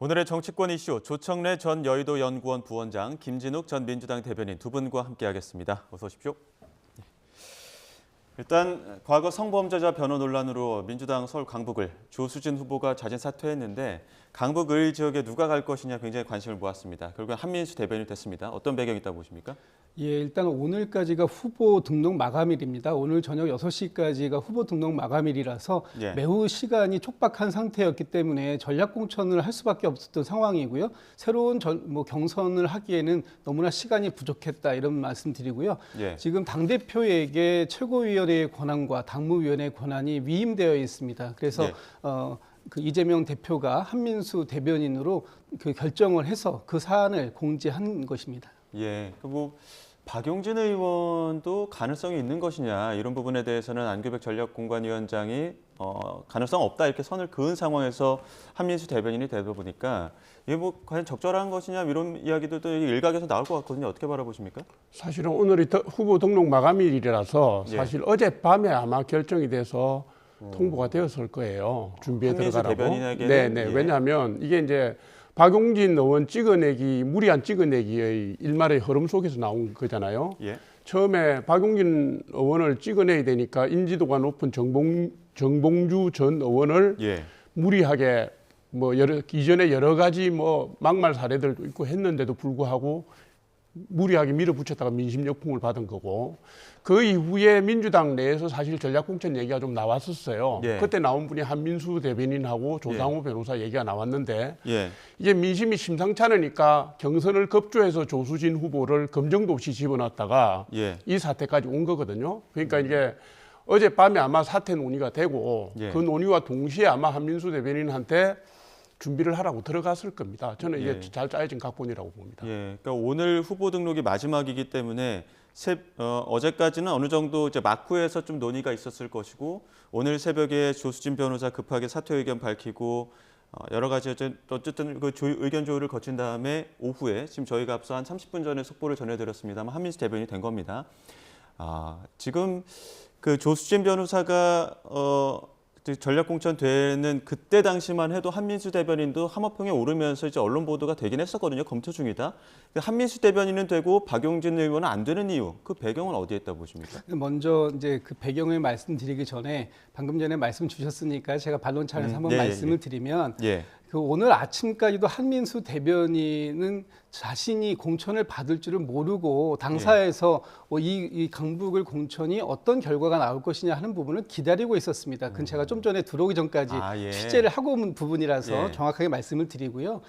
오늘의 정치권 이슈 조청래 전 여의도 연구원 부원장, 김진욱 전 민주당 대변인 두 분과 함께하겠습니다. 어서 오십시오. 일단 과거 성범죄자 변호 논란으로 민주당 서울 강북을 조수진 후보가 자진 사퇴했는데 강북 을 지역에 누가 갈 것이냐 굉장히 관심을 모았습니다. 결국 한민수 대변인이 됐습니다. 어떤 배경이 있다고 보십니까? 예, 일단 오늘까지가 후보 등록 마감일입니다. 오늘 저녁 6시까지가 후보 등록 마감일이라서 매우 시간이 촉박한 상태였기 때문에 전략 공천을 할 수밖에 없었던 상황이고요. 새로운 경선을 하기에는 너무나 시간이 부족했다 이런 말씀드리고요. 지금 당대표에게 최고위원회의 권한과 당무위원회의 권한이 위임되어 있습니다. 그래서 그 이재명 대표가 한민수 대변인으로 그 결정을 해서 그 사안을 공지한 것입니다. 그리고 박용진 의원도 가능성이 있는 것이냐 이런 부분에 대해서는 안규백 전략공관위원장이 가능성 없다 이렇게 선을 그은 상황에서 한민수 대변인이 되다 보니까 이게 뭐 과연 적절한 것이냐 이런 이야기들도 일각에서 나올 것 같거든요. 어떻게 바라보십니까? 사실은 오늘이 후보 등록 마감일이라서 사실 어젯밤에 아마 결정이 돼서 통보가 되었을 거예요. 준비해 들어가라고. 대변인에게는 왜냐하면 이게 이제 박용진 의원 찍어내기, 무리한 찍어내기의 일말의 흐름 속에서 나온 거잖아요. 처음에 박용진 의원을 찍어내야 되니까 인지도가 높은 정봉주 전 의원을 무리하게 이전에 여러 가지 막말 사례들도 있고 했는데도 불구하고 무리하게 밀어붙였다가 민심 역풍을 받은 거고, 그 이후에 민주당 내에서 사실 전략공천 얘기가 좀 나왔었어요. 그때 나온 분이 한민수 대변인하고 조상우 변호사 얘기가 나왔는데 이제 민심이 심상치 않으니까 경선을 급조해서 조수진 후보를 검증도 없이 집어넣었다가 이 사태까지 온 거거든요. 그러니까 이게 어젯밤에 아마 사태 논의가 되고 그 논의와 동시에 아마 한민수 대변인한테 준비를 하라고 들어갔을 겁니다. 저는 이게 잘 짜여진 각본이라고 봅니다. 그러니까 오늘 후보 등록이 마지막이기 때문에 어제까지는 어느 정도 이제 막후에서 좀 논의가 있었을 것이고 오늘 새벽에 조수진 변호사 급하게 사퇴 의견 밝히고 여러 가지 어쨌든 그 의견 조율을 거친 다음에 오후에 지금 저희가 앞서 한 30분 전에 속보를 전해드렸습니다만 한민수 대변인이 된 겁니다. 지금 그 조수진 변호사가 전략공천 되는 그때 당시만 해도 한민수 대변인도 함어평에 오르면서 이제 언론 보도가 되긴 했었거든요. 검토 중이다. 한민수 대변인은 되고 박용진 의원은 안 되는 이유, 그 배경은 어디에 있다고 보십니까? 먼저 이제 그 배경을 말씀드리기 전에 방금 전에 말씀 주셨으니까 제가 반론 차원에서 한번 말씀을 드리면 그 오늘 아침까지도 한민수 대변인은 자신이 공천을 받을 줄을 모르고 당사에서 이 강북을 공천이 어떤 결과가 나올 것이냐 하는 부분을 기다리고 있었습니다. 그건 제가 좀 전에 들어오기 전까지 취재를 하고 온 부분이라서 정확하게 말씀을 드리고요.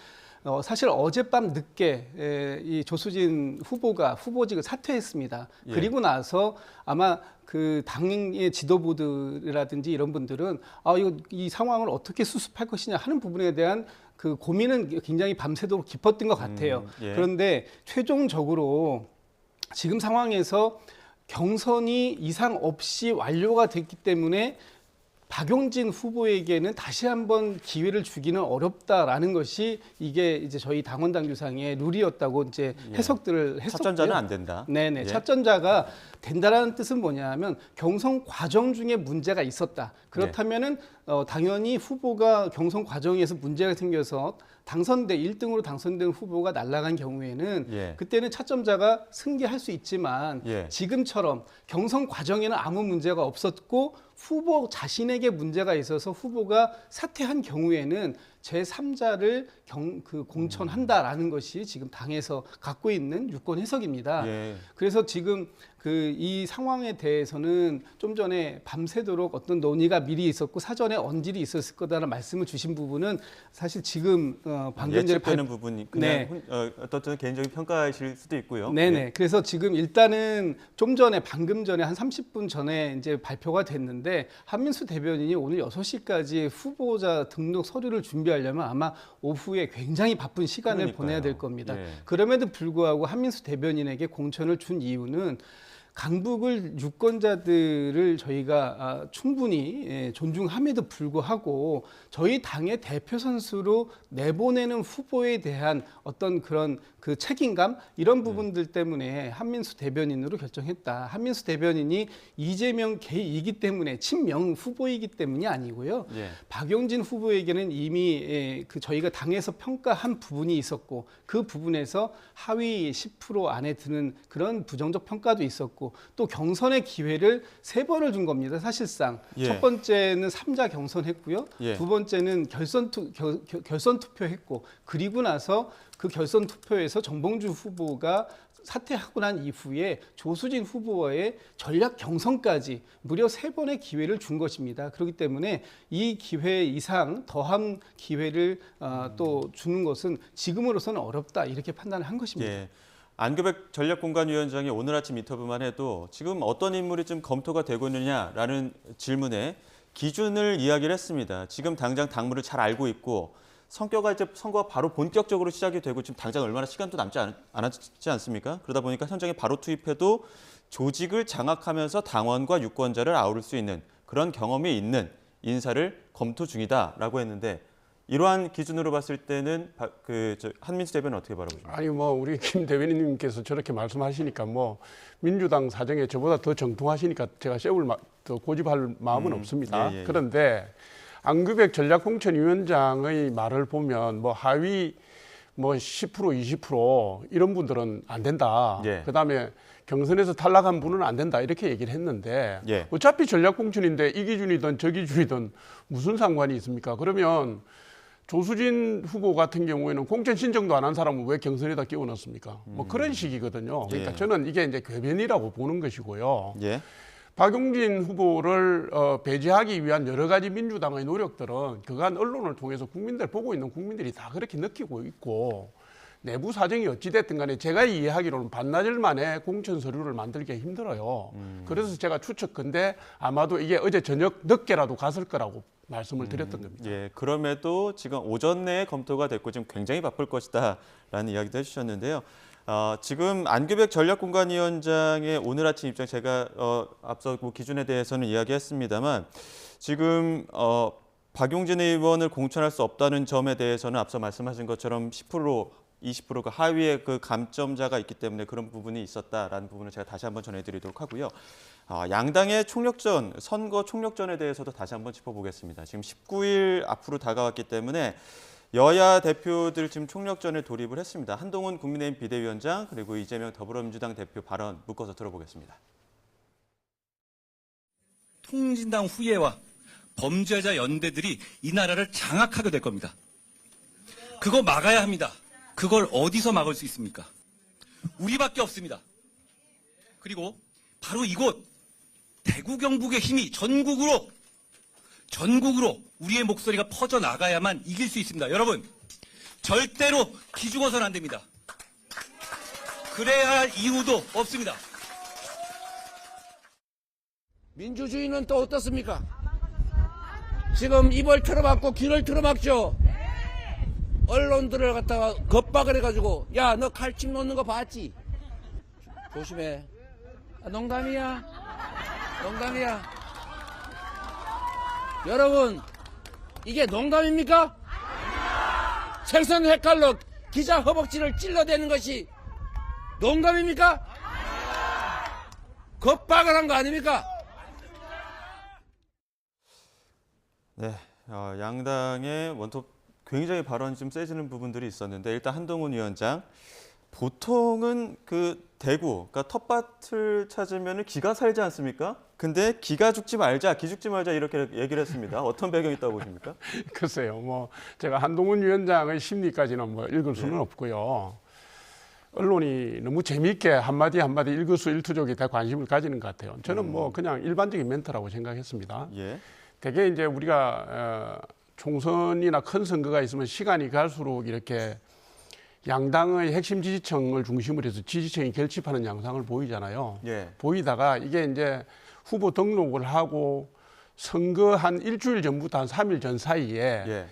사실 어젯밤 늦게 이 조수진 후보가 후보직을 사퇴했습니다. 그리고 나서 아마 그 당의 지도부들이라든지 이런 분들은 이 상황을 어떻게 수습할 것이냐 하는 부분에 대한 그 고민은 굉장히 밤새도록 깊었던 것 같아요. 그런데 최종적으로 지금 상황에서 경선이 이상 없이 완료가 됐기 때문에 박용진 후보에게는 다시 한번 기회를 주기는 어렵다라는 것이 이게 이제 저희 당원 당규상의 룰이었다고 이제 해석들을 했었고요. 첫 전자는 안 된다. 첫 전자가 된다라는 뜻은 뭐냐면 경선 과정 중에 문제가 있었다. 그렇다면은 당연히 후보가 경선 과정에서 문제가 생겨서 1등으로 당선된 후보가 날아간 경우에는 그때는 차점자가 승계할 수 있지만 지금처럼 경선 과정에는 아무 문제가 없었고 후보 자신에게 문제가 있어서 후보가 사퇴한 경우에는 제3자를 공천한다라는 것이 지금 당에서 갖고 있는 유권 해석입니다. 그래서 지금 이 상황에 대해서는 좀 전에 밤새도록 어떤 논의가 미리 있었고 사전에 언질이 있었을 거다라는 말씀을 주신 부분은 사실 지금 방금 전에 예측되는 부분이 그냥 어떤 개인적인 평가이실 수도 있고요. 그래서 지금 일단은 좀 전에 방금 전에 한 30분 전에 이제 발표가 됐는데 한민수 대변인이 오늘 6시까지 후보자 등록 서류를 준비하려면 아마 오후에 굉장히 바쁜 시간을 보내야 될 겁니다. 그럼에도 불구하고 한민수 대변인에게 공천을 준 이유는 강북을 유권자들을 저희가 충분히 존중함에도 불구하고 저희 당의 대표 선수로 내보내는 후보에 대한 어떤 그런 그 책임감 이런 부분들 때문에 한민수 대변인으로 결정했다. 한민수 대변인이 이재명 개이기 때문에 친명 후보이기 때문이 아니고요. 예. 박용진 후보에게는 이미 그 저희가 당에서 평가한 부분이 있었고 그 부분에서 하위 10% 안에 드는 그런 부정적 평가도 있었고 또 경선의 기회를 3번을 준 겁니다. 사실상 예. 첫 번째는 3자 경선했고요. 예. 두 번째는 결선 투표했고 그리고 나서 그 결선 투표에서 정봉주 후보가 사퇴하고 난 이후에 조수진 후보와의 전략 경선까지 무려 3번의 기회를 준 것입니다. 그렇기 때문에 이 기회 이상 더한 기회를 또 주는 것은 지금으로서는 어렵다 이렇게 판단을 한 것입니다. 예. 안규백 전략공관위원장이 오늘 아침 인터뷰만 해도 지금 어떤 인물이 좀 검토가 되고 있느냐라는 질문에 기준을 이야기를 했습니다. 지금 당장 당무를 잘 알고 있고 성격가 이제 선거가 바로 본격적으로 시작이 되고 지금 당장 얼마나 시간도 남지 않았지 않습니까? 그러다 보니까 현장에 바로 투입해도 조직을 장악하면서 당원과 유권자를 아우를 수 있는 그런 경험이 있는 인사를 검토 중이다라고 했는데 이러한 기준으로 봤을 때는 한민수 대변인 어떻게 바라보십니까? 아니 뭐 우리 김 대변인님께서 저렇게 말씀하시니까 뭐 민주당 사정에 저보다 더 정통하시니까 제가 더 고집할 마음은 없습니다. 예. 그런데 안규백 전략공천위원장의 말을 보면 뭐 하위 뭐 10% 20% 이런 분들은 안 된다. 예. 그다음에 경선에서 탈락한 분은 안 된다 이렇게 얘기를 했는데 예. 어차피 전략공천인데 이 기준이든 저 기준이든 무슨 상관이 있습니까? 그러면 조수진 후보 같은 경우에는 공천 신청도 안 한 사람은 왜 경선에다 끼워 넣습니까? 뭐 그런 식이거든요. 그러니까 예. 저는 이게 이제 궤변이라고 보는 것이고요. 예. 박용진 후보를 배제하기 위한 여러 가지 민주당의 노력들은 그간 언론을 통해서 국민들 보고 있는 국민들이 다 그렇게 느끼고 있고 내부 사정이 어찌됐든 간에 제가 이해하기로는 반나절 만에 공천 서류를 만들기 힘들어요. 그래서 제가 추측컨대 아마도 이게 어제 저녁 늦게라도 갔을 거라고 말씀을 드렸던 겁니다. 예, 그럼에도 지금 오전 내에 검토가 됐고 지금 굉장히 바쁠 것이다라는 이야기도 해주셨는데요. 지금 안규백 전략공관위원장의 오늘 아침 입장 제가 앞서 뭐 기준에 대해서는 이야기했습니다만 지금 박용진 의원을 공천할 수 없다는 점에 대해서는 앞서 말씀하신 것처럼 10% 20%가 하위에 그 감점자가 있기 때문에 그런 부분이 있었다라는 부분을 제가 다시 한번 전해드리도록 하고요. 양당의 총력전, 선거 총력전에 대해서도 다시 한번 짚어보겠습니다. 지금 19일 앞으로 다가왔기 때문에 여야 대표들 지금 총력전에 돌입을 했습니다. 한동훈 국민의힘 비대위원장 그리고 이재명 더불어민주당 대표 발언 묶어서 들어보겠습니다. 통진당 후예와 범죄자 연대들이 이 나라를 장악하게 될 겁니다. 그거 막아야 합니다. 그걸 어디서 막을 수 있습니까? 우리밖에 없습니다. 그리고 바로 이곳 대구 경북의 힘이 전국으로 우리의 목소리가 퍼져나가야만 이길 수 있습니다. 여러분, 절대로 기죽어서는 안 됩니다. 그래야 할 이유도 없습니다. 민주주의는 또 어떻습니까? 지금 입을 틀어막고 귀를 틀어막죠. 언론들을 갖다가 겁박을 해가지고 야, 너 칼집 놓는 거 봤지? 조심해. 농담이야. 여러분, 이게 농담입니까? 생선 횟칼로 기자 허벅지를 찔러대는 것이 농담입니까? 겁박을 한 거 아닙니까? 네, 양당의 원톱 굉장히 발언이 좀 세지는 부분들이 있었는데 일단 한동훈 위원장 보통은 그 대구, 그러니까 텃밭을 찾으면 기가 살지 않습니까? 근데 기가 죽지 말자, 기 죽지 말자 이렇게 얘기를 했습니다. 어떤 배경이 있다고 보십니까? 글쎄요, 뭐 제가 한동훈 위원장의 심리까지는 뭐 읽을 수는 없고요. 언론이 너무 재미있게 한마디 한마디 일거수일투족이 다 관심을 가지는 것 같아요. 저는 뭐 그냥 일반적인 멘트라고 생각했습니다. 예. 되게 이제 우리가 총선이나 큰 선거가 있으면 시간이 갈수록 이렇게 양당의 핵심 지지층을 중심으로 해서 지지층이 결집하는 양상을 보이잖아요. 예. 보이다가 이게 이제 후보 등록을 하고 선거 한 일주일 전부터 한 3일 전 사이에 예.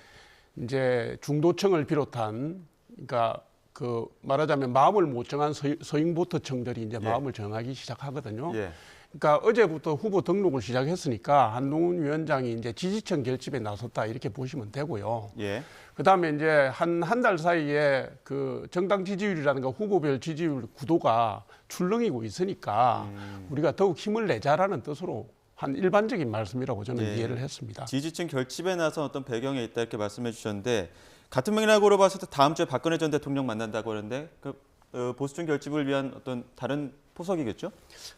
이제 중도층을 비롯한 그러니까 그 말하자면 마음을 못 정한 서잉보트청들이 이제 예. 마음을 정하기 시작하거든요. 예. 그러니까 어제부터 후보 등록을 시작했으니까 한동훈 위원장이 이제 지지층 결집에 나섰다 이렇게 보시면 되고요. 예. 그다음에 이제 한 달 사이에 그 정당 지지율이라든가 후보별 지지율 구도가 출렁이고 있으니까 우리가 더욱 힘을 내자라는 뜻으로 한 일반적인 말씀이라고 저는 예. 이해를 했습니다. 지지층 결집에 나선 어떤 배경에 있다 이렇게 말씀해 주셨는데 같은 맥락으로 봤을 때 다음 주에 박근혜 전 대통령 만난다고 하는데 보수층 결집을 위한 어떤 다른 포석이겠죠?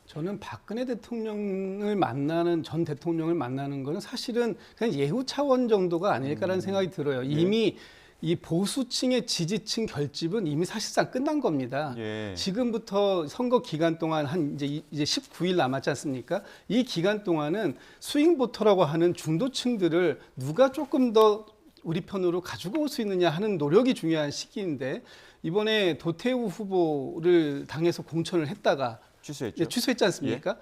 저는 박근혜 대통령을 만나는 전 대통령을 만나는 거는 사실은 그냥 예후 차원 정도가 아닐까라는 생각이 들어요. 이미 이 보수층의 지지층 결집은 이미 사실상 끝난 겁니다. 예. 지금부터 선거 기간 동안 한 이제 19일 남았지 않습니까? 이 기간 동안은 스윙보터라고 하는 중도층들을 누가 조금 더 우리 편으로 가지고 올 수 있느냐 하는 노력이 중요한 시기인데 이번에 도태우 후보를 당에서 공천을 했다가 취소했죠. 취소했지 않습니까?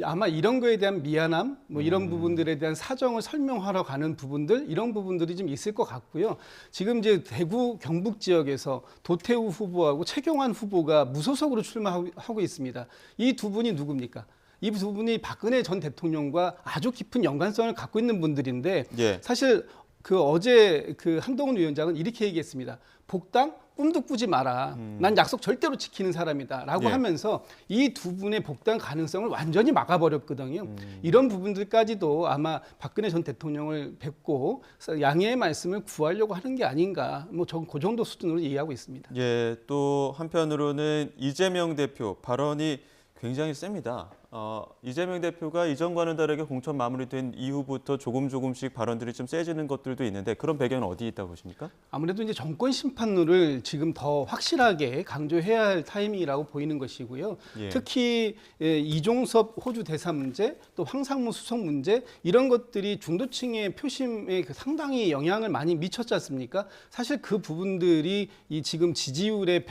아마 이런 거에 대한 미안함, 뭐 이런 부분들에 대한 사정을 설명하러 가는 부분들, 이런 부분들이 좀 있을 것 같고요. 지금 이제 대구 경북 지역에서 도태우 후보하고 최경환 후보가 무소속으로 출마하고 있습니다. 이 두 분이 누굽니까? 이 두 분이 박근혜 전 대통령과 아주 깊은 연관성을 갖고 있는 분들인데 예. 사실 그 어제 그 한동훈 위원장은 이렇게 얘기했습니다. 복당 꿈도 꾸지 마라. 난 약속 절대로 지키는 사람이다라고 예. 하면서 이 두 분의 복당 가능성을 완전히 막아버렸거든요. 이런 부분들까지도 아마 박근혜 전 대통령을 뵙고 양해의 말씀을 구하려고 하는 게 아닌가. 뭐 전 그 정도 수준으로 이해하고 있습니다. 예, 또 한편으로는 이재명 대표 발언이 굉장히 셉니다. 이재명 대표가 이전과는 다르게 공천 마무리된 이후부터 조금씩 발언들이 좀 세지는 것들도 있는데 그런 배경은 어디 있다고 보십니까? 아무래도 이제 정권 심판론을 지금 더 확실하게 강조해야 할 타이밍이라고 보이는 것이고요. 예. 특히 이종섭 호주 대사 문제, 또 황상무 수석 문제 이런 것들이 중도층의 표심에 상당히 영향을 많이 미쳤지 않습니까? 사실 그 부분들이 이 지금 지지율의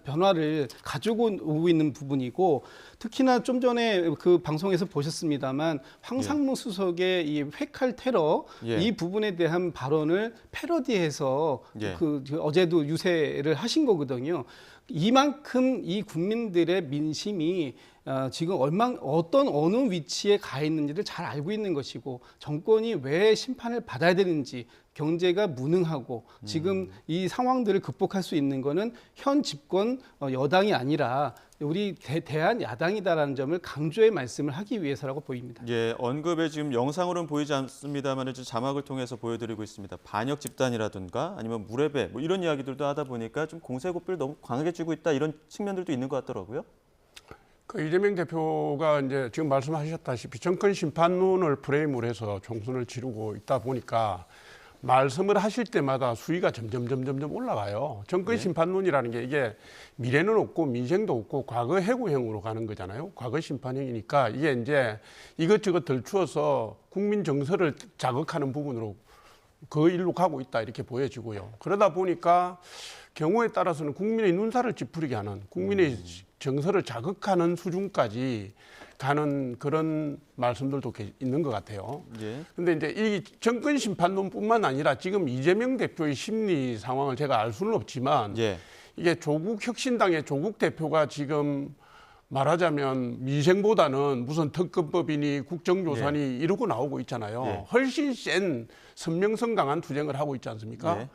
변화를 가지고 오고 있는 부분이고 특히나 좀 전에 그 방송에서 보셨습니다만 황상무 수석의 이 회칼 테러 예. 이 부분에 대한 발언을 패러디해서 예. 그 어제도 유세를 하신 거거든요. 이만큼 이 국민들의 민심이 지금 어떤 어느 위치에 가 있는지를 잘 알고 있는 것이고 정권이 왜 심판을 받아야 되는지 경제가 무능하고 지금 이 상황들을 극복할 수 있는 거는 현 집권 여당이 아니라 우리 대한 야당이다라는 점을 강조의 말씀을 하기 위해서라고 보입니다. 예, 언급에 지금 영상으로는 보이지 않습니다만 자막을 통해서 보여드리고 있습니다. 반역 집단이라든가 아니면 무례배 뭐 이런 이야기들도 하다 보니까 좀 공세고삐를 너무 강하게 쥐고 있다 이런 측면들도 있는 것 같더라고요. 그 이재명 대표가 이제 지금 말씀하셨다시피 정권 심판론을 프레임으로 해서 총선을 치르고 있다 보니까 말씀을 하실 때마다 수위가 점점 올라가요. 정권 심판론이라는 게 이게 미래는 없고 민생도 없고 과거 해고형으로 가는 거잖아요. 과거 심판형이니까 이게 이제 이것저것 덜추어서 국민 정서를 자극하는 부분으로 그 일로 가고 있다 이렇게 보여지고요. 그러다 보니까 경우에 따라서는 국민의 눈살을 찌푸리게 하는 국민의 정서를 자극하는 수준까지 가는 그런 말씀들도 있는 것 같아요. 그런데 이제 이 정권 심판론뿐만 아니라 지금 이재명 대표의 심리 상황을 제가 알 수는 없지만 이게 조국 혁신당의 조국 대표가 지금 말하자면 민생보다는 무슨 특검법이니 국정조사니 이러고 나오고 있잖아요. 훨씬 센 선명성 강한 투쟁을 하고 있지 않습니까?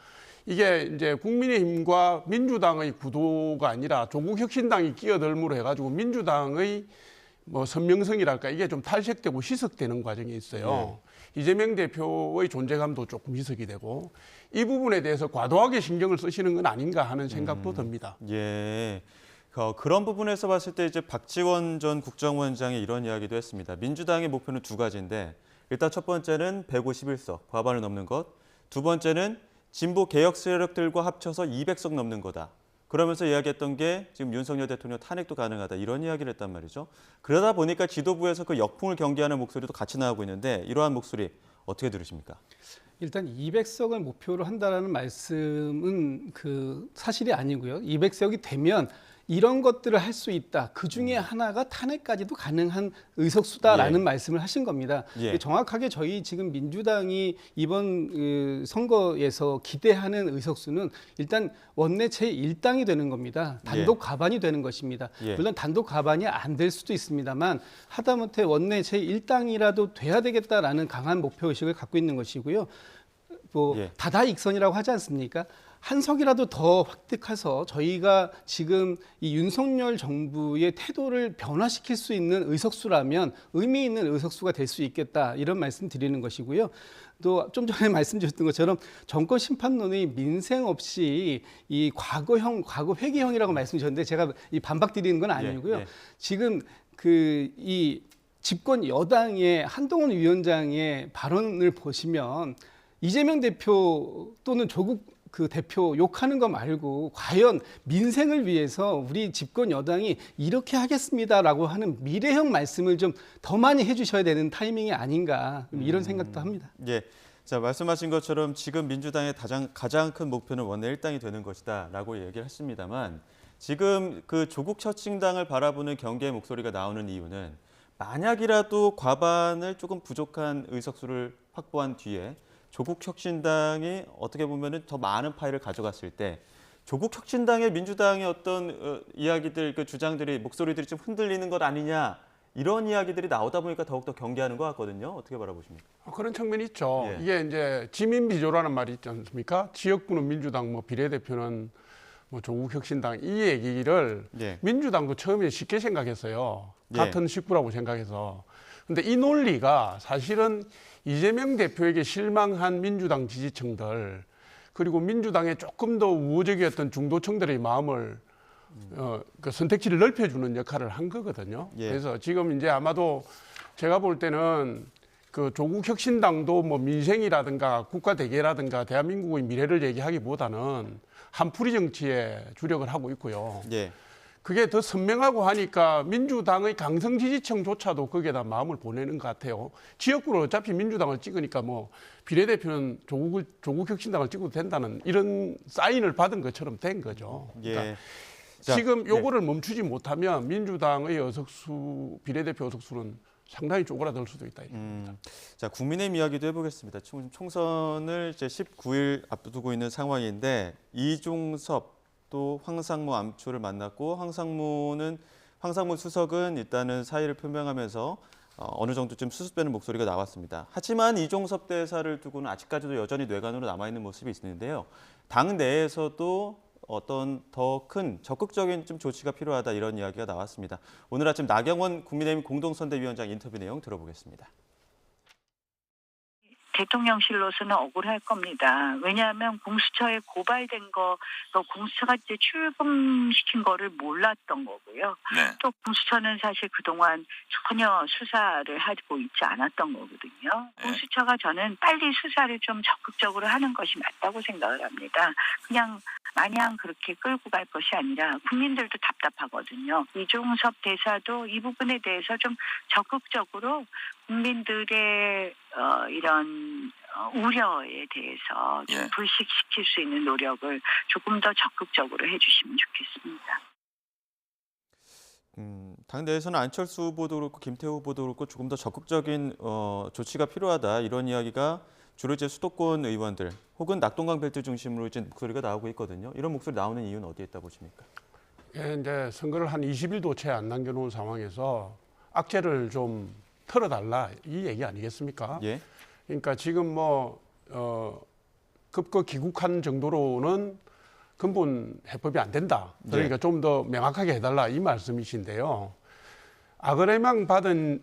이게 이제 국민의힘과 민주당의 구도가 아니라 조국 혁신당이 끼어들므로 해가지고 민주당의 뭐 선명성이랄까 이게 좀 탈색되고 희석되는 과정이 있어요. 이재명 대표의 존재감도 조금 희석이 되고 이 부분에 대해서 과도하게 신경을 쓰시는 건 아닌가 하는 생각도 듭니다. 예. 그런 부분에서 봤을 때 이제 박지원 전 국정원장이 이런 이야기도 했습니다. 민주당의 목표는 두 가지인데 일단 첫 번째는 151석, 과반을 넘는 것. 두 번째는 진보 개혁 세력들과 합쳐서 200석 넘는 거다. 그러면서 이야기했던 게 지금 윤석열 대통령 탄핵도 가능하다. 이런 이야기를 했단 말이죠. 그러다 보니까 지도부에서 그 역풍을 경계하는 목소리도 같이 나오고 있는데 이러한 목소리 어떻게 들으십니까? 일단 200석을 목표로 한다라는 말씀은 그 사실이 아니고요. 200석이 되면 이런 것들을 할 수 있다. 그 중에 하나가 탄핵까지도 가능한 의석수다라는 말씀을 하신 겁니다. 정확하게 저희 지금 민주당이 이번 선거에서 기대하는 의석수는 일단 원내 제1당이 되는 겁니다. 단독 과반이 되는 것입니다. 물론 단독 과반이 안 될 수도 있습니다만 하다못해 원내 제1당이라도 돼야 되겠다라는 강한 목표의식을 갖고 있는 것이고요. 다다익선이라고 하지 않습니까? 한 석이라도 더 획득해서 저희가 지금 이 윤석열 정부의 태도를 변화시킬 수 있는 의석수라면 의미 있는 의석수가 될 수 있겠다, 이런 말씀 드리는 것이고요. 또 좀 전에 말씀 주셨던 것처럼 정권 심판론의 민생 없이 이 과거 회귀형이라고 말씀 주셨는데 제가 이 반박 드리는 건 아니고요. 지금 이 집권 여당의 한동훈 위원장의 발언을 보시면 이재명 대표 또는 조국 대표 욕하는 거 말고 과연 민생을 위해서 우리 집권 여당이 이렇게 하겠습니다라고 하는 미래형 말씀을 좀 더 많이 해주셔야 되는 타이밍이 아닌가, 이런 생각도 합니다. 자, 말씀하신 것처럼 지금 민주당의 가장 큰 목표는 원내 1당이 되는 것이다라고 얘기를 했습니다만, 지금 그 조국 혁신당을 바라보는 경계의 목소리가 나오는 이유는 만약이라도 과반을 조금 부족한 의석수를 확보한 뒤에 조국 혁신당이 어떻게 보면은 더 많은 파일을 가져갔을 때 조국 혁신당의 민주당의 어떤 이야기들, 주장들이, 목소리들이 좀 흔들리는 것 아니냐, 이런 이야기들이 나오다 보니까 더욱더 경계하는 것 같거든요. 어떻게 바라보십니까? 그런 측면이 있죠. 이게 이제 지민비조라는 말이 있지 않습니까? 지역구는 민주당, 비례대표는 조국 혁신당, 이 얘기를 민주당도 처음에 쉽게 생각했어요. 같은 식구라고 생각해서. 근데 이 논리가 사실은 이재명 대표에게 실망한 민주당 지지층들, 그리고 민주당의 조금 더 우호적이었던 중도층들의 마음을 선택지를 넓혀주는 역할을 한 거거든요. 그래서 지금 이제 아마도 제가 볼 때는 조국 혁신당도 민생이라든가 국가 대계라든가 대한민국의 미래를 얘기하기보다는 한풀이 정치에 주력을 하고 있고요. 그게 더 선명하고 하니까 민주당의 강성 지지층조차도 거기에다 마음을 보내는 것 같아요. 지역구로 어차피 민주당을 찍으니까 비례대표는 조국 혁신당을 찍어도 된다는 이런 사인을 받은 것처럼 된 거죠. 그러니까 지금 요거를 멈추지 못하면 민주당의 비례대표 의석수는 상당히 쪼그라들 수도 있다. 자, 국민의힘 이야기도 해보겠습니다. 총선을 이제 19일 앞두고 있는 상황인데, 이종섭 또 황상무 암초를 만났고, 황상무 수석은 일단은 사의를 표명하면서 어느 정도 좀 수습되는 목소리가 나왔습니다. 하지만 이종섭 대사를 두고는 아직까지도 여전히 뇌관으로 남아있는 모습이 있는데요. 당 내에서도 어떤 더 큰 적극적인 좀 조치가 필요하다, 이런 이야기가 나왔습니다. 오늘 아침 나경원 국민의힘 공동선대위원장 인터뷰 내용 들어보겠습니다. 대통령실로서는 억울할 겁니다. 왜냐하면 공수처에 고발된 거, 공수처가 이제 출금시킨 거를 몰랐던 거고요. 또 공수처는 사실 그동안 전혀 수사를 하고 있지 않았던 거거든요. 공수처가 저는 빨리 수사를 좀 적극적으로 하는 것이 맞다고 생각을 합니다. 그냥 마냥 그렇게 끌고 갈 것이 아니라 국민들도 답답하거든요. 이종섭 대사도 이 부분에 대해서 좀 적극적으로 국민들의 이런 우려에 대해서 좀 불식시킬 수 있는 노력을 조금 더 적극적으로 해주시면 좋겠습니다. 당 내에서는 안철수 후보도 그렇고 김태우 후보도 그렇고 조금 더 적극적인 조치가 필요하다, 이런 이야기가 주로 이제 수도권 의원들 혹은 낙동강 벨트 중심으로 이제 목소리가 나오고 있거든요. 이런 목소리 나오는 이유는 어디에 있다 보십니까? 이제 선거를 한 20일도 채 안 남겨놓은 상황에서 악재를 좀 털어달라, 이 얘기 아니겠습니까? 그러니까 지금 급거 귀국한 정도로는 근본 해법이 안 된다. 그러니까 좀 더 명확하게 해달라, 이 말씀이신데요. 아그레망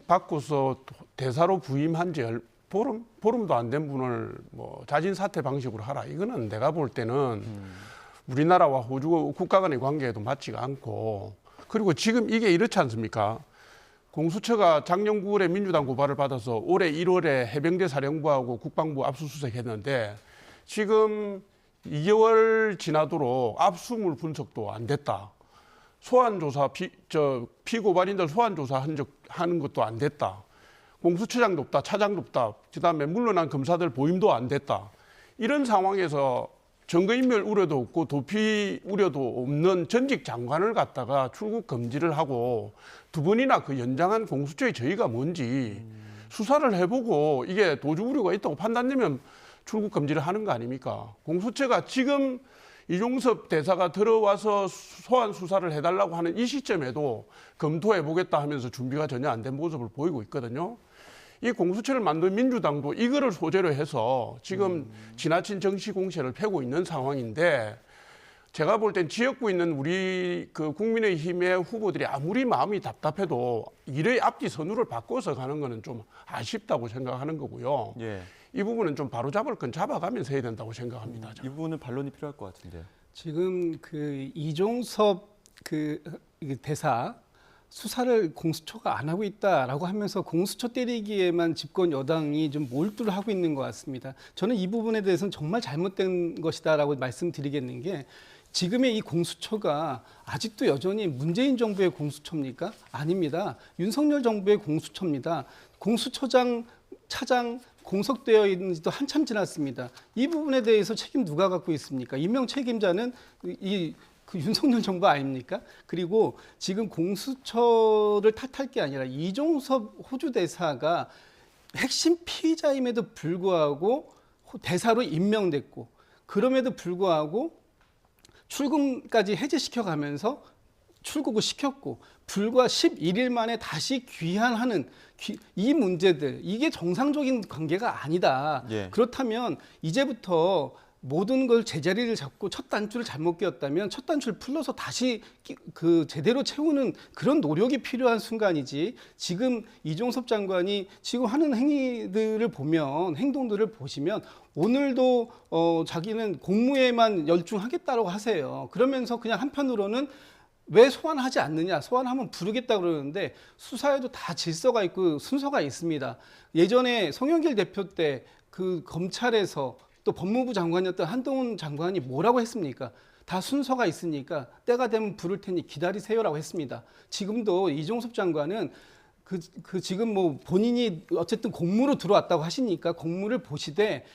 받고서 대사로 부임한 지 보름도 안 된 분을 자진 사퇴 방식으로 하라. 이거는 내가 볼 때는 우리나라와 호주 국가 간의 관계에도 맞지가 않고, 그리고 지금 이게 이렇지 않습니까? 공수처가 작년 9월에 민주당 고발을 받아서 올해 1월에 해병대 사령부하고 국방부 압수수색했는데 지금 2개월 지나도록 압수물 분석도 안 됐다. 소환조사, 피고발인들 소환조사 하는 것도 안 됐다. 공수처장도 없다, 차장도 없다. 그다음에 물러난 검사들 보임도 안 됐다. 이런 상황에서 증거인멸 우려도 없고 도피 우려도 없는 전직 장관을 갖다가 출국 금지를 하고 2번이나 그 연장한 공수처의 저희가 뭔지 수사를 해보고 이게 도주 우려가 있다고 판단되면 출국 금지를 하는 거 아닙니까? 공수처가 지금 이종섭 대사가 들어와서 소환 수사를 해달라고 하는 이 시점에도 검토해보겠다 하면서 준비가 전혀 안 된 모습을 보이고 있거든요. 이 공수처를 만든 민주당도 이거를 소재로 해서 지금 지나친 정치 공세를 펴고 있는 상황인데 제가 볼 땐 지역구에 있는 우리 그 국민의힘의 후보들이 아무리 마음이 답답해도 일의 앞뒤 선두를 바꿔서 가는 거는 좀 아쉽다고 생각하는 거고요. 예. 이 부분은 좀 바로잡을 건 잡아가면서 해야 된다고 생각합니다. 이 부분은 반론이 필요할 것 같은데요. 지금 그 이종섭 그 대사 수사를 공수처가 안 하고 있다라고 하면서 공수처 때리기에만 집권 여당이 좀 몰두를 하고 있는 것 같습니다. 저는 이 부분에 대해서는 정말 잘못된 것이다라고 말씀드리겠는 게 지금의 이 공수처가 아직도 여전히 문재인 정부의 공수처입니까? 아닙니다. 윤석열 정부의 공수처입니다. 공수처장, 차장 공석되어 있는 지도 한참 지났습니다. 이 부분에 대해서 책임 누가 갖고 있습니까? 임명 책임자는 그 윤석열 정부 아닙니까? 그리고 지금 공수처를 탓할 게 아니라 이종섭 호주 대사가 핵심 피의자임에도 불구하고 대사로 임명됐고 그럼에도 불구하고 출금까지 해제시켜가면서 출국을 시켰고 불과 11일 만에 다시 귀환하는 이 문제들 이게 정상적인 관계가 아니다. 예. 그렇다면 이제부터 모든 걸 제자리를 잡고 첫 단추를 잘못 끼웠다면 첫 단추를 풀러서 다시 그 제대로 채우는 그런 노력이 필요한 순간이지 지금 이종섭 장관이 지금 하는 행위들을 보면 행동들을 보시면 오늘도 자기는 공무에만 열중하겠다고 하세요. 그러면서 그냥 한편으로는 왜 소환하지 않느냐, 소환하면 부르겠다 그러는데 수사에도 다 질서가 있고 순서가 있습니다. 예전에 송영길 대표 때 그 검찰에서 또 법무부 장관이었던 한동훈 장관이 뭐라고 했습니까? 다 순서가 있으니까 때가 되면 부를 테니 기다리세요라고 했습니다. 지금도 이종섭 장관은 지금 뭐 본인이 어쨌든 공무로 들어왔다고 하시니까 공무를 보시되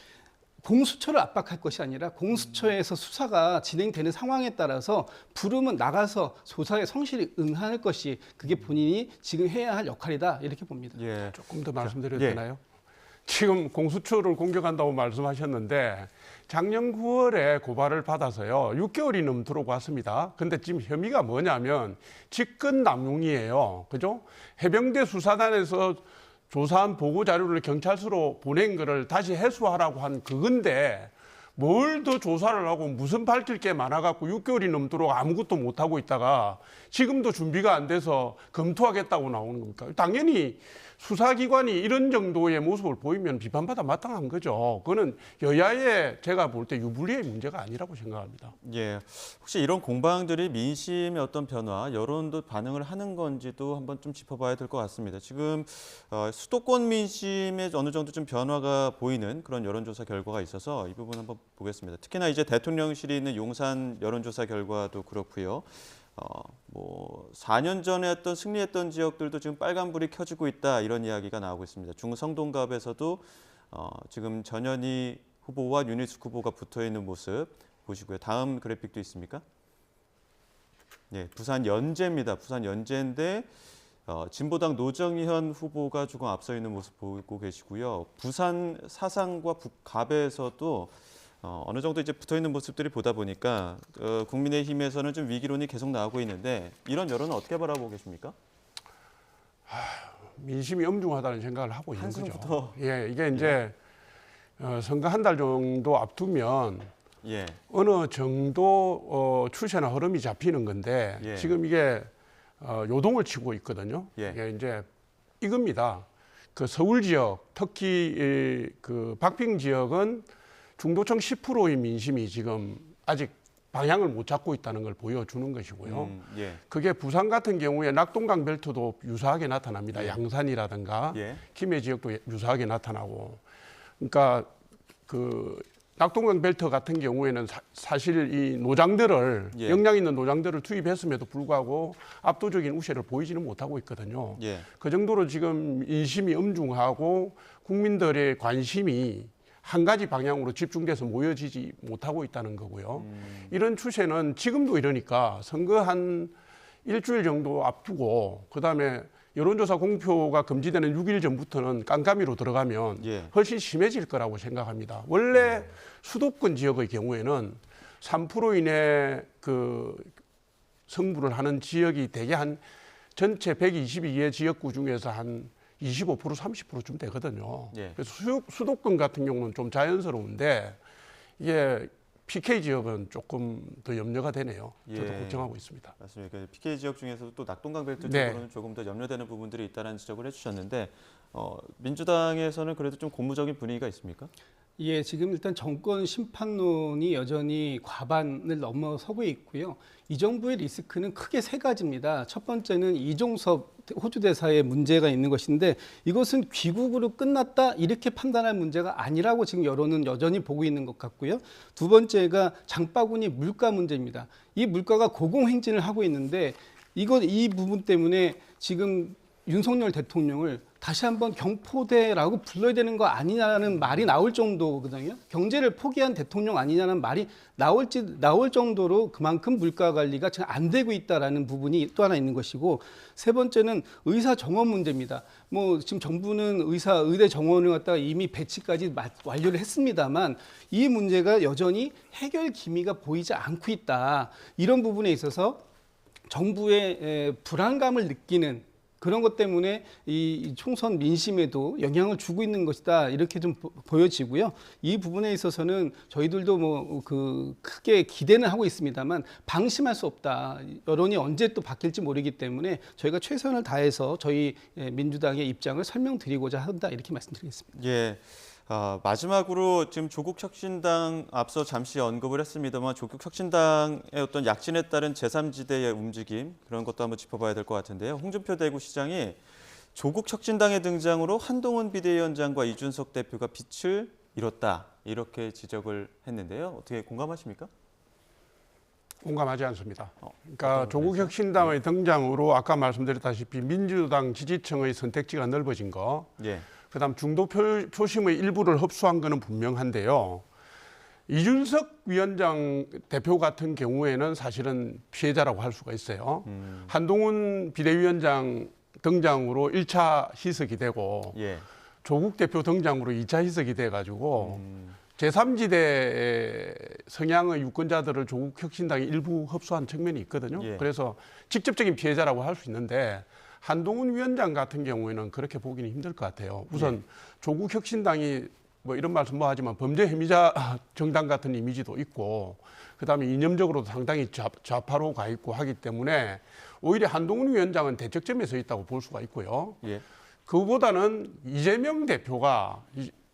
공수처를 압박할 것이 아니라 공수처에서 수사가 진행되는 상황에 따라서 부르면 나가서 조사에 성실히 응할 것이 그게 본인이 지금 해야 할 역할이다 이렇게 봅니다. 예, 조금 더 말씀드려도 되나요? 지금 공수처를 공격한다고 말씀하셨는데 작년 9월에 고발을 받아서요. 6개월이 넘도록 왔습니다. 근데 지금 혐의가 뭐냐면 직권 남용이에요. 그죠? 해병대 수사단에서 조사한 보고 자료를 경찰서로 보낸 거를 다시 해소하라고 한 그건데 뭘 더 조사를 하고 무슨 밝힐 게 많아갖고 6개월이 넘도록 아무것도 못하고 있다가 지금도 준비가 안 돼서 검토하겠다고 나오는 겁니까? 당연히 수사기관이 이런 정도의 모습을 보이면 비판받아 마땅한 거죠. 그거는 여야의 제가 볼 때 유불리의 문제가 아니라고 생각합니다. 예, 혹시 이런 공방들이 민심의 어떤 변화, 여론도 반응을 하는 건지도 한번 좀 짚어봐야 될 것 같습니다. 지금 수도권 민심에 어느 정도 좀 변화가 보이는 그런 여론조사 결과가 있어서 이 부분 한번 보겠습니다. 특히나 이제 대통령실이 있는 용산 여론조사 결과도 그렇고요. 뭐 4년 전에 했던 승리했던 지역들도 지금 빨간불이 켜지고 있다 이런 이야기가 나오고 있습니다. 중성동갑에서도 지금 전현희 후보와 윤희숙 후보가 붙어 있는 모습 보시고요. 다음 그래픽도 있습니까? 예, 부산 연제입니다. 부산 연제인데 진보당 노정현 후보가 조금 앞서 있는 모습 보고 계시고요. 부산 사상과 북갑에서도 어느 정도 이제 붙어 있는 모습들이 보다 보니까 국민의힘에서는 좀 위기론이 계속 나오고 있는데 이런 여론은 어떻게 바라보고 계십니까? 민심이 엄중하다는 생각을 하고 있는 거죠. 예, 이게 이제 선거 한 달 정도 앞두면 예. 어느 정도 추세나 흐름이 잡히는 건데 예. 지금 이게 요동을 치고 있거든요. 예. 이게 이제 이겁니다. 그 서울 지역, 특히 그 박빙 지역은 중도층 10%의 민심이 지금 아직 방향을 못 잡고 있다는 걸 보여주는 것이고요. 예. 그게 부산 같은 경우에 낙동강 벨트도 유사하게 나타납니다. 예. 양산이라든가 예. 김해 지역도 유사하게 나타나고. 그러니까 그 낙동강 벨트 같은 경우에는 사실 이 노장들을 예. 역량 있는 노장들을 투입했음에도 불구하고 압도적인 우세를 보이지는 못하고 있거든요. 예. 그 정도로 지금 민심이 엄중하고 국민들의 관심이 한 가지 방향으로 집중돼서 모여지지 못하고 있다는 거고요. 이런 추세는 지금도 이러니까 선거 한 일주일 정도 앞두고 그다음에 여론조사 공표가 금지되는 6일 전부터는 깜깜이로 들어가면 훨씬 심해질 거라고 생각합니다. 원래 수도권 지역의 경우에는 3% 이내 그 승부를 하는 지역이 대개 한 전체 122개 지역구 중에서 한 25%, 30%쯤 되거든요. 그래서 수도권 같은 경우는 좀 자연스러운데 이게 PK 지역은 조금 더 염려가 되네요. 저도 걱정하고 있습니다. 맞습니다. PK 지역 중에서도 또 낙동강벨트 쪽으로는 조금 더 염려되는 부분들이 있다는 지적을 해주셨는데 민주당에서는 그래도 좀 고무적인 분위기가 있습니까? 예, 지금 일단 정권 심판론이 여전히 과반을 넘어서고 있고요. 이 정부의 리스크는 크게 세 가지입니다. 첫 번째는 이종섭 호주 대사의 문제가 있는 것인데 이것은 귀국으로 끝났다 이렇게 판단할 문제가 아니라고 지금 여론은 여전히 보고 있는 것 같고요. 두 번째가 장바구니 물가 문제입니다. 이 물가가 고공행진을 하고 있는데 이 부분 때문에 지금 윤석열 대통령을 다시 한번 경포대라고 불러야 되는 거 아니냐는 말이 나올 정도거든요. 경제를 포기한 대통령 아니냐는 말이 나올 정도로 그만큼 물가 관리가 지금 안 되고 있다라는 부분이 또 하나 있는 것이고 세 번째는 의사 정원 문제입니다. 뭐 지금 정부는 의대 정원을 갖다가 이미 배치까지 완료를 했습니다만 이 문제가 여전히 해결 기미가 보이지 않고 있다. 이런 부분에 있어서 정부의 불안감을 느끼는 그런 것 때문에 이 총선 민심에도 영향을 주고 있는 것이다 이렇게 좀 보여지고요. 이 부분에 있어서는 저희들도 뭐 크게 기대는 하고 있습니다만 방심할 수 없다. 여론이 언제 또 바뀔지 모르기 때문에 저희가 최선을 다해서 저희 민주당의 입장을 설명드리고자 한다 이렇게 말씀드리겠습니다. 예. 마지막으로 지금 조국혁신당 앞서 잠시 언급을 했습니다만 조국혁신당의 어떤 약진에 따른 제3지대의 움직임 그런 것도 한번 짚어봐야 될 것 같은데요. 홍준표 대구시장이 조국혁신당의 등장으로 한동훈 비대위원장과 이준석 대표가 빛을 잃었다 이렇게 지적을 했는데요. 어떻게 공감하십니까? 공감하지 않습니다. 그러니까 조국혁신당의 등장으로 아까 말씀드렸다시피 민주당 지지층의 선택지가 넓어진 거 그다음 중도 표심의 일부를 흡수한 것은 분명한데요. 이준석 위원장 대표 같은 경우에는 사실은 피해자라고 할 수가 있어요. 한동훈 비대위원장 등장으로 1차 희석이 되고 조국 대표 등장으로 2차 희석이 돼가지고 제3지대 성향의 유권자들을 조국혁신당이 일부 흡수한 측면이 있거든요. 그래서 직접적인 피해자라고 할 수 있는데 한동훈 위원장 같은 경우에는 그렇게 보기는 힘들 것 같아요. 우선 조국혁신당이 뭐 이런 말씀 뭐 하지만 범죄 혐의자 정당 같은 이미지도 있고 그다음에 이념적으로도 상당히 좌파로 가 있고 하기 때문에 오히려 한동훈 위원장은 대척점에 서 있다고 볼 수가 있고요. 그보다는 이재명 대표가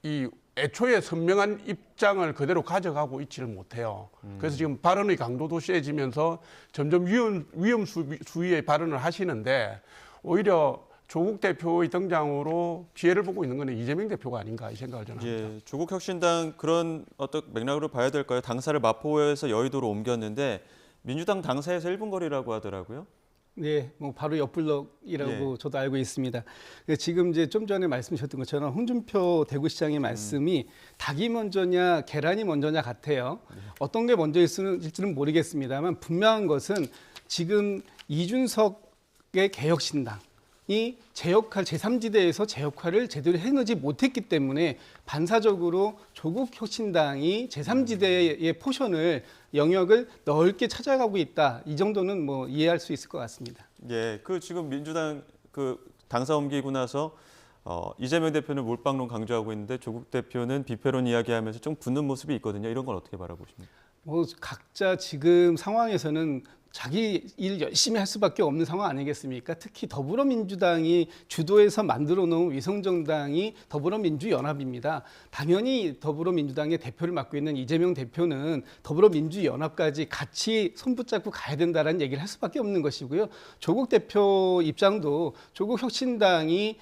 이 애초에 선명한 입장을 그대로 가져가고 있지를 못해요. 그래서 지금 발언의 강도도 세지면서 점점 위험 수위의 발언을 하시는데 오히려 조국 대표의 등장으로 피해를 보고 있는 것은 이재명 대표가 아닌가 이 생각을 저는 합니다. 조국혁신당 그런 어떤 맥락으로 봐야 될까요? 당사를 마포에서 여의도로 옮겼는데 민주당 당사에서 1분 거리라고 하더라고요. 네, 뭐 바로 옆블럭이라고 저도 알고 있습니다. 지금 이제 좀 전에 말씀하셨던 것처럼 홍준표 대구시장의 말씀이 닭이 먼저냐 계란이 먼저냐 같아요. 어떤 게 먼저일지는 모르겠습니다만 분명한 것은 지금 이준석의 개혁신당이 제 역할, 제3지대에서 제 역할을 제대로 해내지 못했기 때문에 반사적으로 조국혁신당이 제3지대의 포션을 영역을 넓게 찾아가고 있다. 이 정도는 뭐 이해할 수 있을 것 같습니다. 예, 지금 민주당 당사 옮기고 나서 이재명 대표는 몰빵론 강조하고 있는데 조국 대표는 비패론 이야기하면서 좀 붙는 모습이 있거든요. 이런 건 어떻게 바라보십니까? 각자 지금 상황에서는 자기 일 열심히 할 수밖에 없는 상황 아니겠습니까? 특히 더불어민주당이 주도해서 만들어 놓은 위성정당이 더불어민주연합입니다. 당연히 더불어민주당의 대표를 맡고 있는 이재명 대표는 더불어민주연합까지 같이 손붙잡고 가야 된다는 얘기를 할 수밖에 없는 것이고요. 조국 대표 입장도 조국혁신당이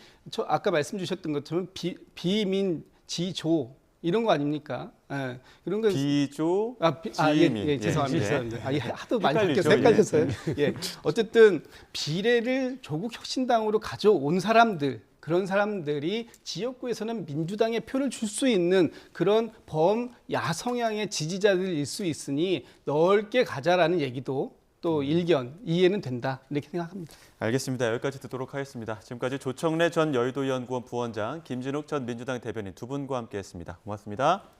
아까 말씀 주셨던 것처럼 비민지조 이런 거 아닙니까? 예, 그런 거 비조, 지민. 죄송합니다. 하도 많이 바뀌어서 헷갈렸어요. 어쨌든 비례를 조국혁신당으로 가져온 사람들, 그런 사람들이 지역구에서는 민주당에 표를 줄 수 있는 그런 범야 성향의 지지자들일 수 있으니 넓게 가자라는 얘기도 또 일견 이해는 된다 이렇게 생각합니다. 알겠습니다. 여기까지 듣도록 하겠습니다. 지금까지 조청래 전 여의도연구원 부원장, 김진욱 전 민주당 대변인 두 분과 함께했습니다. 고맙습니다.